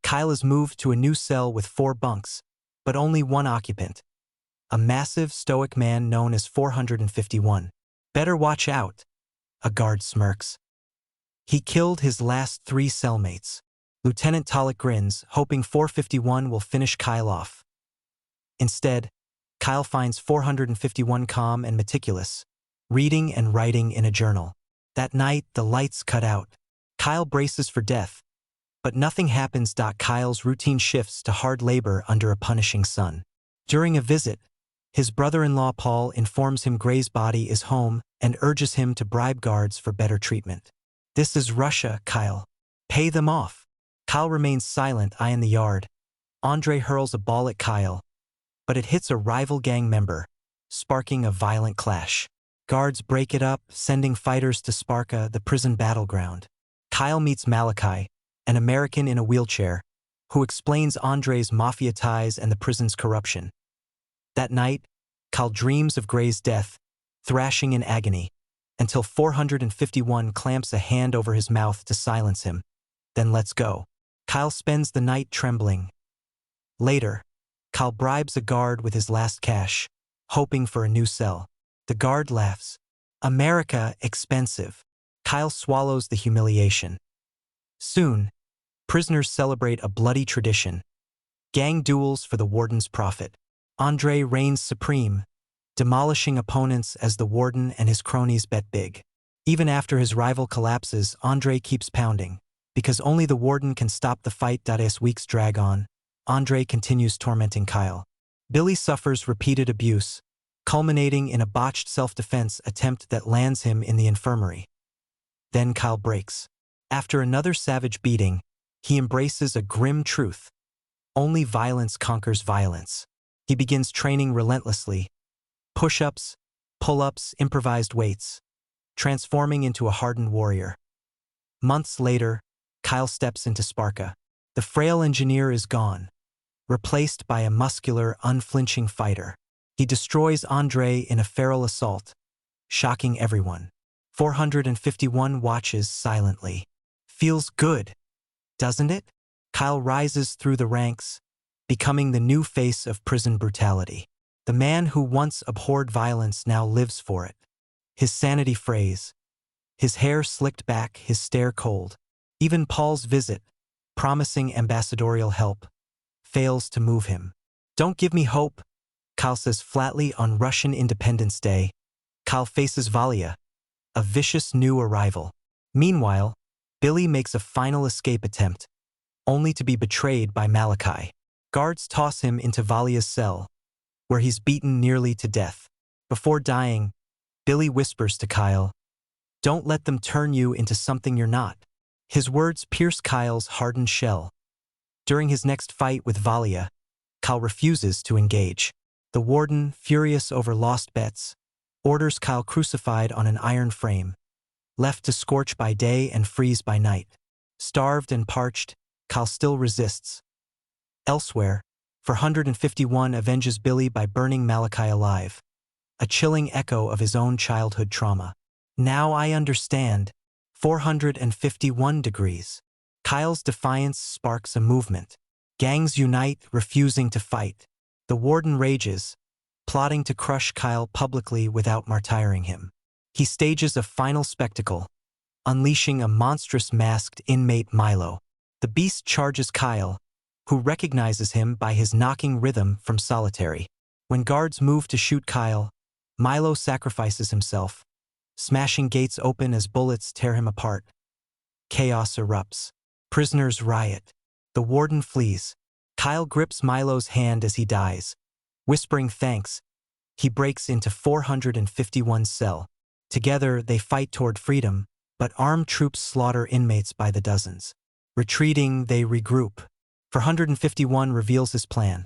Kyle is moved to a new cell with 4 bunks, but only one occupant, a massive, stoic man known as 451. Better watch out, a guard smirks. He killed his last 3 cellmates. Lieutenant Talik grins, hoping 451 will finish Kyle off. Instead, Kyle finds 451 calm and meticulous, reading and writing in a journal. That night, the lights cut out. Kyle braces for death, but nothing happens. Kyle's routine shifts to hard labor under a punishing sun. During a visit, his brother-in-law Paul informs him Gray's body is home and urges him to bribe guards for better treatment. "This is Russia, Kyle. Pay them off." Kyle remains silent, in the yard. Andre hurls a ball at Kyle, but it hits a rival gang member, sparking a violent clash. Guards break it up, sending fighters to Sparka, the prison battleground. Kyle meets Malachi, an American in a wheelchair, who explains Andre's mafia ties and the prison's corruption. That night, Kyle dreams of Gray's death, thrashing in agony, until 451 clamps a hand over his mouth to silence him, then lets go. Kyle spends the night trembling. Later, Kyle bribes a guard with his last cash, hoping for a new cell. The guard laughs. "America, expensive." Kyle swallows the humiliation. Soon, prisoners celebrate a bloody tradition. Gang duels for the warden's profit. Andre reigns supreme, demolishing opponents as the warden and his cronies bet big. Even after his rival collapses, Andre keeps pounding. Because only the warden can stop the fight. As weeks drag on, Andre continues tormenting Kyle. Billy suffers repeated abuse, culminating in a botched self-defense attempt that lands him in the infirmary. Then Kyle breaks. After another savage beating, he embraces a grim truth. Only violence conquers violence. He begins training relentlessly. Push-ups, pull-ups, improvised weights, transforming into a hardened warrior. Months later, Kyle steps into Sparka. The frail engineer is gone, replaced by a muscular, unflinching fighter. He destroys Andre in a feral assault, shocking everyone. 451 watches silently. Feels good, doesn't it? Kyle rises through the ranks, becoming the new face of prison brutality. The man who once abhorred violence now lives for it. His sanity frays, his hair slicked back, his stare cold. Even Paul's visit, promising ambassadorial help, fails to move him. "Don't give me hope," Kyle says flatly. On Russian Independence Day, Kyle faces Valia, a vicious new arrival. Meanwhile, Billy makes a final escape attempt, only to be betrayed by Malachi. Guards toss him into Valia's cell, where he's beaten nearly to death. Before dying, Billy whispers to Kyle, "Don't let them turn you into something you're not." His words pierce Kyle's hardened shell. During his next fight with Valia, Kyle refuses to engage. The warden, furious over lost bets, orders Kyle crucified on an iron frame, left to scorch by day and freeze by night. Starved and parched, Kyle still resists. Elsewhere, 451 avenges Billy by burning Malachi alive, a chilling echo of his own childhood trauma. "Now I understand." 451 degrees. Kyle's defiance sparks a movement. Gangs unite, refusing to fight. The warden rages, plotting to crush Kyle publicly without martyring him. He stages a final spectacle, unleashing a monstrous masked inmate, Milo. The beast charges Kyle, who recognizes him by his knocking rhythm from solitary. When guards move to shoot Kyle, Milo sacrifices himself, smashing gates open as bullets tear him apart. Chaos erupts. Prisoners riot. The warden flees. Kyle grips Milo's hand as he dies. Whispering thanks, he breaks into 451's cell. Together, they fight toward freedom, but armed troops slaughter inmates by the dozens. Retreating, they regroup. 451 reveals his plan.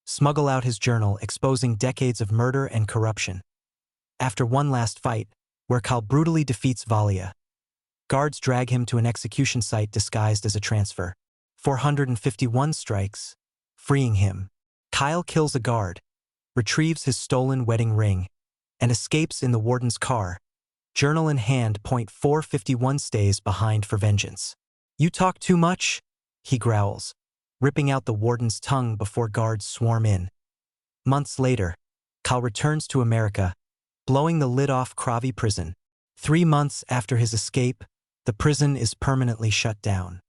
Smuggle out his journal, exposing decades of murder and corruption. After one last fight, where Kyle brutally defeats Valia, Guards drag him to an execution site disguised as a transfer. 451 strikes, freeing him. Kyle kills a guard, retrieves his stolen wedding ring, and escapes in the warden's car. Journal in hand. 451 stays behind for vengeance. "You talk too much," he growls, ripping out the warden's tongue before guards swarm in. Months later, Kyle returns to America, blowing the lid off Kravi prison. 3 months after his escape, the prison is permanently shut down.